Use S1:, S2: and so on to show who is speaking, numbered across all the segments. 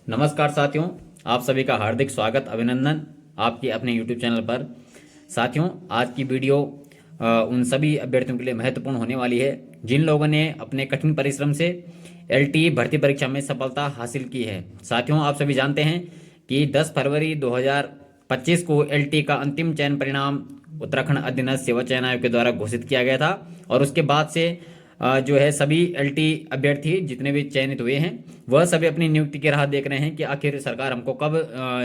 S1: नमस्कार साथियों, आप सभी का हार्दिक स्वागत अभिनंदन आपके अपने YouTube चैनल पर। साथियों, आज की वीडियो उन सभी अभ्यर्थियों के लिए महत्वपूर्ण होने वाली है जिन लोगों ने अपने कठिन परिश्रम से LTE भर्ती परीक्षा में सफलता हासिल की है। साथियों, आप सभी जानते हैं कि 10 फरवरी 2025 को LTE का अंतिम चयन परिणाम उत्तराखंड अधीनस्थ सेवा चयन आयोग के द्वारा घोषित किया गया था और उसके बाद से जो है सभी LTE अभ्यर्थी जितने भी चयनित हुए हैं वह सभी अपनी नियुक्ति की राह देख रहे हैं कि आखिर सरकार हमको कब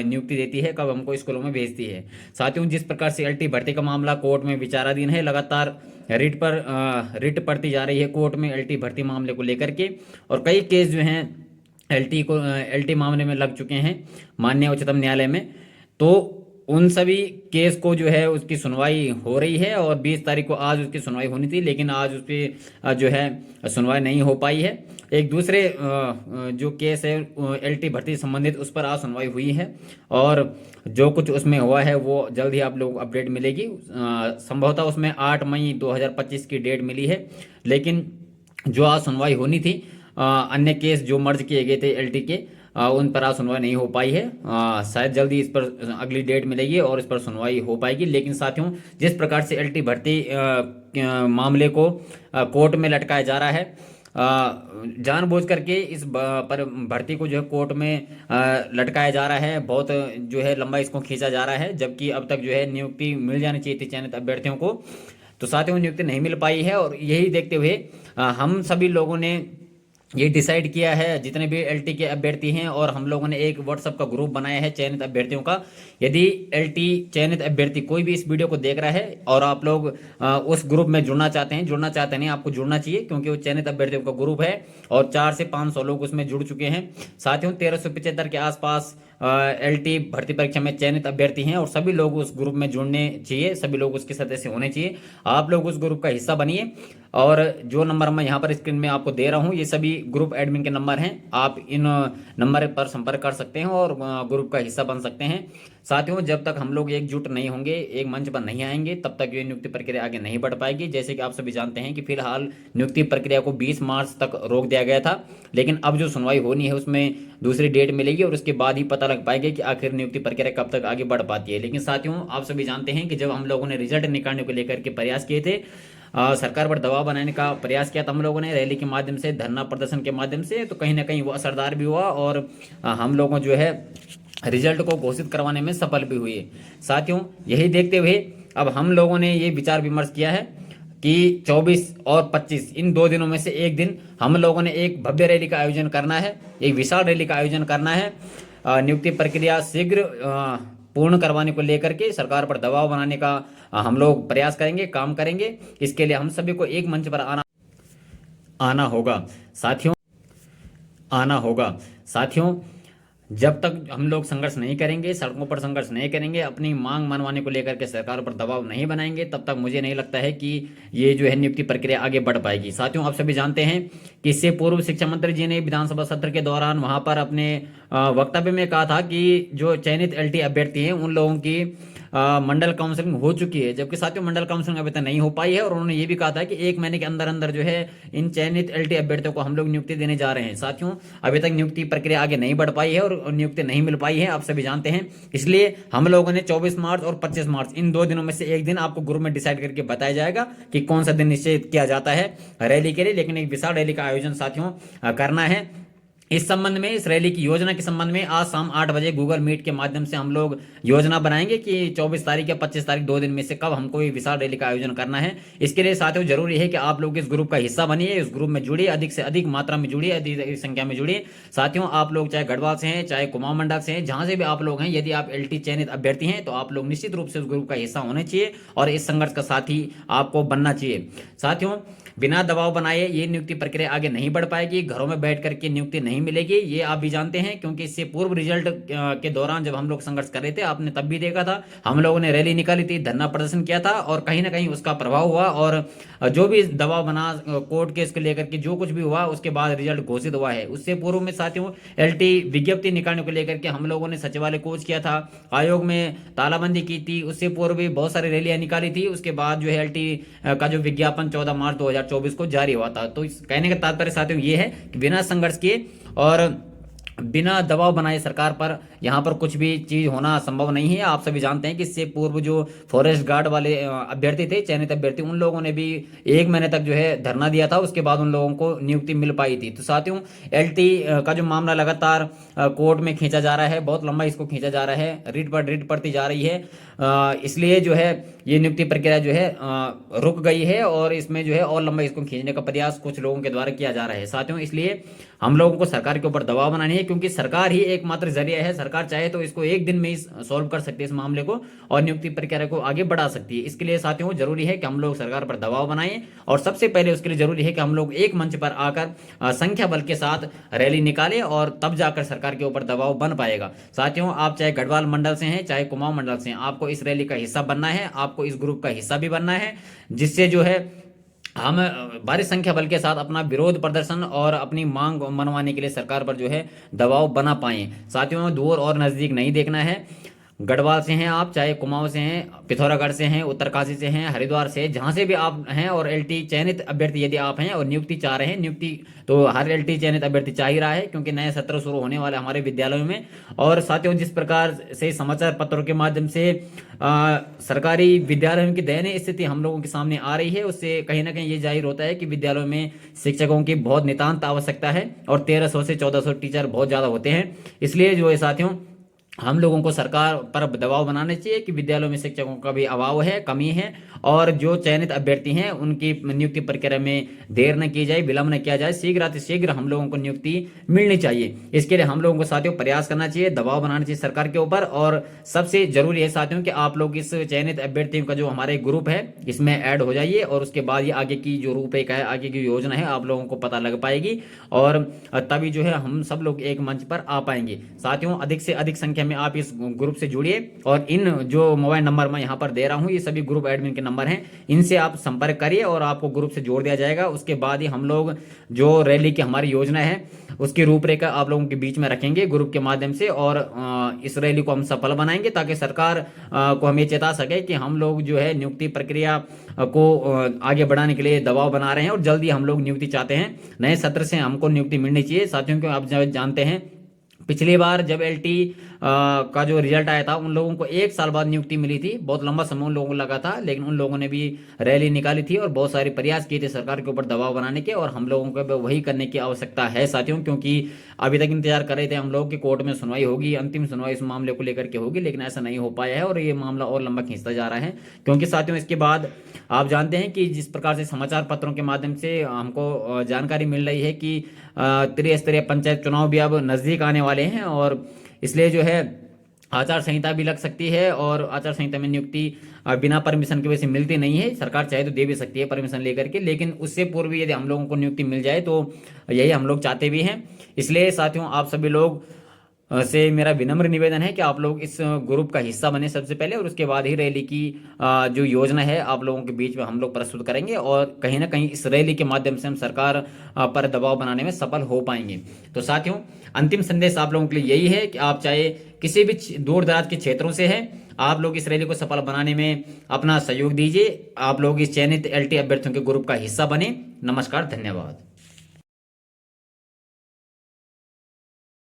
S1: नियुक्ति देती है, कब हमको स्कूलों में भेजती है। साथियों, जिस प्रकार से LTE भर्ती का मामला कोर्ट में विचाराधीन है, लगातार रिट पड़ती जा रही है कोर्ट में LTE भर्ती मामले को लेकर के, और कई केस जो हैं LTE मामले में लग चुके हैं माननीय उच्चतम न्यायालय में। तो उन सभी केस को जो है उसकी सुनवाई हो रही है और 20 तारीख को आज उसकी सुनवाई होनी थी, लेकिन आज उस पर जो है सुनवाई नहीं हो पाई है। एक दूसरे जो केस है LTE भर्ती संबंधित, उस पर आज सुनवाई हुई है और जो कुछ उसमें हुआ है वो जल्द ही आप लोग अपडेट मिलेगी। संभवतः उसमें 8 मई 2025 की डेट मिली है, लेकिन जो आज सुनवाई होनी थी अन्य केस जो मर्ज किए गए थे LTE के, उन पर आज सुनवाई नहीं हो पाई है। शायद जल्दी इस पर अगली डेट मिलेगी और इस पर सुनवाई हो पाएगी। लेकिन साथियों, जिस प्रकार से LTE भर्ती मामले को कोर्ट में लटकाया जा रहा है, जानबूझ करके इस पर भर्ती को जो है कोर्ट में लटकाया जा रहा है, बहुत जो है लंबा इसको खींचा जा रहा है, जबकि अब तक जो है नियुक्ति मिल जानी चाहिए थी चयनित अभ्यर्थियों को। तो साथियों, नियुक्ति नहीं मिल पाई है और यही देखते हुए हम सभी लोगों ने ये डिसाइड किया है, जितने भी LTE के अभ्यर्थी हैं, और हम लोगों ने एक व्हाट्सएप का ग्रुप बनाया है चयनित अभ्यर्थियों का। यदि LTE चयनित अभ्यर्थी कोई भी इस वीडियो को देख रहा है और आप लोग उस ग्रुप में जुड़ना चाहते हैं नहीं, आपको जुड़ना चाहिए, क्योंकि वो चयनित अभ्यर्थियों का ग्रुप है और 400 से 500 लोग उसमें जुड़ चुके हैं। साथियों, 1375 के आसपास LTE भर्ती परीक्षा में चयनित अभ्यर्थी हैं और सभी लोग उस ग्रुप में जुड़ने चाहिए, सभी लोग उसके सदस्य होने चाहिए। आप लोग उस ग्रुप का हिस्सा बनिए और जो नंबर मैं यहाँ पर स्क्रीन में आपको दे रहा हूँ, ये सभी ग्रुप एडमिन के नंबर हैं। आप इन नंबर पर संपर्क कर सकते हैं और ग्रुप का हिस्सा बन सकते हैं। साथियों, जब तक हम लोग एकजुट नहीं होंगे, एक मंच पर नहीं आएंगे, तब तक ये नियुक्ति प्रक्रिया आगे नहीं बढ़ पाएगी। जैसे कि आप सभी जानते हैं कि फिलहाल नियुक्ति प्रक्रिया को 20 मार्च तक रोक दिया गया था, लेकिन अब जो सुनवाई होनी है उसमें दूसरी डेट मिलेगी और उसके बाद ही पता लग पाएगा कि आखिर नियुक्ति प्रक्रिया कब तक आगे बढ़ पाती है। लेकिन साथियों, आप सभी जानते हैं कि जब हम लोगों ने रिजल्ट निकालने को लेकर के प्रयास किए थे, सरकार पर दबाव बनाने का प्रयास किया था हम लोगों ने रैली के माध्यम से, धरना प्रदर्शन के माध्यम से, तो कहीं ना कहीं वो असरदार भी हुआ और हम लोगों जो है रिजल्ट को घोषित करवाने में सफल भी हुए। साथियों, यही देखते हुए अब हम लोगों ने ये विचार विमर्श किया है कि 24 और 25 इन 2 दिनों में से एक दिन हम लोगों ने एक भव्य रैली का आयोजन करना है, एक विशाल रैली का आयोजन करना है। नियुक्ति प्रक्रिया शीघ्र पूर्ण करवाने को लेकर के सरकार पर दबाव बनाने का हम लोग प्रयास करेंगे, काम करेंगे। इसके लिए हम सभी को एक मंच पर आना होगा साथियों। जब तक हम लोग संघर्ष नहीं करेंगे, सड़कों पर संघर्ष नहीं करेंगे, अपनी मांग मनवाने को लेकर के सरकार पर दबाव नहीं बनाएंगे, तब तक मुझे नहीं लगता है कि ये जो है नियुक्ति प्रक्रिया आगे बढ़ पाएगी। साथियों, आप सभी जानते हैं कि इससे पूर्व शिक्षा मंत्री जी ने विधानसभा सत्र के दौरान वहां पर अपने वक्तव्य में कहा था कि जो चयनित LTE अभ्यर्थी हैं उन लोगों की मंडल काउंसलिंग हो चुकी है, जबकि साथियों मंडल काउंसलिंग अभी तक नहीं हो पाई है। और उन्होंने ये भी कहा था कि 1 महीने के अंदर अंदर जो है इन चयनित LTE अभ्यर्थियों को हम लोग नियुक्ति देने जा रहे हैं। साथियों, अभी तक नियुक्ति प्रक्रिया आगे नहीं बढ़ पाई है और नियुक्ति नहीं मिल पाई है, आप सभी जानते हैं। इसलिए हम लोगों ने 24 मार्च और 25 मार्च इन 2 दिनों में से एक दिन आपको ग्रुप में डिसाइड करके बताया जाएगा कि कौन सा दिन निश्चित किया जाता है रैली के लिए। लेकिन एक विशाल रैली का आयोजन साथियों करना है। इस संबंध में, इस रैली की योजना के संबंध में आज शाम 8 बजे गूगल मीट के माध्यम से हम लोग योजना बनाएंगे कि 24 तारीख या 25 तारीख 2 दिन में से कब हमको ये विशाल रैली का आयोजन करना है। इसके लिए साथियों जरूरी है कि आप लोग इस ग्रुप का हिस्सा बनिए, इस ग्रुप में जुड़िए, अधिक से अधिक मात्रा में जुड़िए, अधिक संख्या में जुड़िए। साथियों, आप लोग चाहे गढ़वाल से हैं, चाहे कुमाऊं मंडल से हैं, जहां से भी आप लोग हैं, यदि आप LTE चयनित अभ्यर्थी हैं तो आप लोग निश्चित रूप से उस ग्रुप का हिस्सा होने चाहिए और इस संघर्ष का साथी आपको बनना चाहिए। साथियों, बिना दबाव बनाए ये नियुक्ति प्रक्रिया आगे नहीं बढ़ पाएगी, घरों में बैठ करके नियुक्ति नहीं मिलेगी, ये आप भी जानते हैं। क्योंकि इससे पूर्व रिजल्ट के दौरान जब हम लोग संघर्ष कर रहे थे, आपने तब भी देखा था, हम लोगों ने रैली निकाली थी, धरना प्रदर्शन किया था और कहीं ना कहीं उसका प्रभाव हुआ और जो भी दबाव बना कोर्ट केस को लेकर के, जो कुछ भी हुआ उसके बाद रिजल्ट घोषित हुआ है। उससे पूर्व में साथियों LTE विज्ञप्ति निकालने को लेकर के हम लोगों ने सचिवालय कूच किया था, आयोग में तालाबंदी की थी, उससे पूर्व भी बहुत सारी रैलियां निकाली थी। उसके बाद जो है LTE का जो विज्ञापन 14 मार्च 2024 को जारी हुआ था। तो कहने का तात्पर्य साथियों ये है कि बिना संघर्ष किए और बिना दबाव बनाए सरकार पर यहाँ पर कुछ भी चीज होना संभव नहीं है। आप सभी जानते हैं कि इससे पूर्व जो फॉरेस्ट गार्ड वाले अभ्यर्थी थे, चयनित अभ्यर्थी, उन लोगों ने भी 1 महीने तक जो है धरना दिया था, उसके बाद उन लोगों को नियुक्ति मिल पाई थी। तो साथियों, एलटी का जो मामला लगातार कोर्ट में खींचा जा रहा है, बहुत लंबा इसको खींचा जा रहा है, रिट पड़ती जा रही है, इसलिए जो है ये नियुक्ति प्रक्रिया जो है रुक गई है और इसमें जो है और लंबा इसको खींचने का प्रयास कुछ लोगों के द्वारा किया जा रहा है। साथियों, इसलिए हम लोगों को सरकार के ऊपर दबाव बनानी है, क्योंकि सरकार ही एकमात्र जरिया है। सरकार चाहे तो इसको एक दिन में ही सॉल्व कर सकती है, इस मामले को, और नियुक्ति प्रक्रिया को आगे बढ़ा सकती है। इसके लिए साथियों जरूरी है कि हम लोग सरकार पर दबाव बनाएं, और सबसे पहले उसके लिए जरूरी है कि हम लोग एक मंच पर आकर संख्या बल के साथ रैली निकालें, और तब जाकर सरकार के ऊपर दबाव बन पाएगा। साथियों, आप चाहे गढ़वाल मंडल से हैं, चाहे कुमाऊं मंडल से हैं, आपको इस रैली का हिस्सा बनना है, आपको इस ग्रुप का हिस्सा भी बनना है, जिससे जो है हम भारी संख्या बल के साथ अपना विरोध प्रदर्शन और अपनी मांग मनवाने के लिए सरकार पर जो है दबाव बना पाएं। साथियों, दूर और नज़दीक नहीं देखना है। गढ़वाल से हैं आप, चाहे कुमाऊं से हैं, पिथौरागढ़ से हैं, उत्तरकाशी से हैं, हरिद्वार से, जहां से भी आप हैं और एलटी चयनित अभ्यर्थी यदि आप हैं और नियुक्ति चाह रहे हैं, नियुक्ति तो हर एलटी चयनित अभ्यर्थी चाह ही रहा है, क्योंकि नए सत्र शुरू होने वाले हमारे विद्यालयों में। और साथियों, जिस प्रकार से समाचार पत्रों के माध्यम से सरकारी विद्यालयों की दयनीय स्थिति हम लोगों के सामने आ रही है, उससे कहीं ना कहीं ये जाहिर होता है कि विद्यालयों में शिक्षकों की बहुत नितांत आवश्यकता है, और 1300 से 1400 टीचर बहुत ज़्यादा होते हैं। इसलिए जो है साथियों, हम लोगों को सरकार पर दबाव बनाना चाहिए कि विद्यालयों में शिक्षकों का भी अभाव है, कमी है, और जो चयनित अभ्यर्थी हैं उनकी नियुक्ति प्रक्रिया में देर न की जाए, विलंब न किया जाए, शीघ्र हम लोगों को नियुक्ति मिलनी चाहिए। इसके लिए हम लोगों को साथियों प्रयास करना चाहिए, दबाव बनाना चाहिए सरकार के ऊपर। और सबसे जरूरी है साथियों कि आप लोग इस चयनित अभ्यर्थियों का जो हमारे ग्रुप है इसमें ऐड हो जाइए, और उसके बाद ये आगे की जो रूपरेखा है, आगे की योजना है, आप लोगों को पता लग पाएगी, और तभी जो है हम सब लोग एक मंच पर आ पाएंगे। साथियों, अधिक से अधिक संख्या में आप इस ग्रुप से जुड़िए, और इन जो मोबाइल नंबर मैं यहां पर दे रहा हूं, ये सभी ग्रुप एडमिन के नंबर हैं, इनसे आप संपर्क करिए और आपको ग्रुप से जोड़ दिया जाएगा। उसके बाद ही हम लोग जो रैली की हमारी योजना है उसकी रूपरेखा आप लोगों के बीच में रखेंगे ग्रुप के माध्यम से, और इस रैली को हम सफल बनाएंगे, ताकि सरकार को हम ये चेता सके कि हम लोग जो है नियुक्ति प्रक्रिया को आगे बढ़ाने के लिए दबाव बना रहे हैं, और जल्दी हम लोग नियुक्ति चाहते हैं। नए सत्र से हमको नियुक्ति मिलनी चाहिए। साथियों, क्यों आप जानते हैं पिछली बार जब एलटी का जो रिजल्ट आया था, उन लोगों को 1 साल बाद नियुक्ति मिली थी, बहुत लंबा समय उन लोगों को लगा था, लेकिन उन लोगों ने भी रैली निकाली थी और बहुत सारे प्रयास किए थे सरकार के ऊपर दबाव बनाने के, और हम लोगों को वही करने की आवश्यकता है साथियों। क्योंकि अभी तक इंतजार कर रहे थे हम लोग कि कोर्ट में सुनवाई होगी, अंतिम सुनवाई इस मामले को लेकर के होगी, लेकिन ऐसा नहीं हो पाया है, और ये मामला और लंबा खींचता जा रहा है। क्योंकि साथियों, इसके बाद आप जानते हैं कि जिस प्रकार से समाचार पत्रों के माध्यम से हमको जानकारी मिल रही है कि त्रिस्तरीय पंचायत चुनाव भी अब नज़दीक आने वाले हैं, और इसलिए जो है आचार संहिता भी लग सकती है, और आचार संहिता में नियुक्ति बिना परमिशन के वैसे मिलती नहीं है। सरकार चाहे तो दे भी सकती है परमिशन लेकर के, लेकिन उससे पूर्व यदि हम लोगों को नियुक्ति मिल जाए तो यही हम लोग चाहते भी हैं। इसलिए साथियों, आप सभी लोग से मेरा विनम्र निवेदन है कि आप लोग इस ग्रुप का हिस्सा बने सबसे पहले, और उसके बाद ही रैली की जो योजना है आप लोगों के बीच में हम लोग प्रस्तुत करेंगे, और कहीं ना कहीं इस रैली के माध्यम से हम सरकार पर दबाव बनाने में सफल हो पाएंगे। तो साथियों, अंतिम संदेश आप लोगों के लिए यही है कि आप चाहे किसी भी दूर दराज के क्षेत्रों से हैं, आप लोग इस रैली को सफल बनाने में अपना सहयोग दीजिए। आप लोग इस चयनित एलटी अभ्यर्थियों के ग्रुप का हिस्सा बने। नमस्कार, धन्यवाद।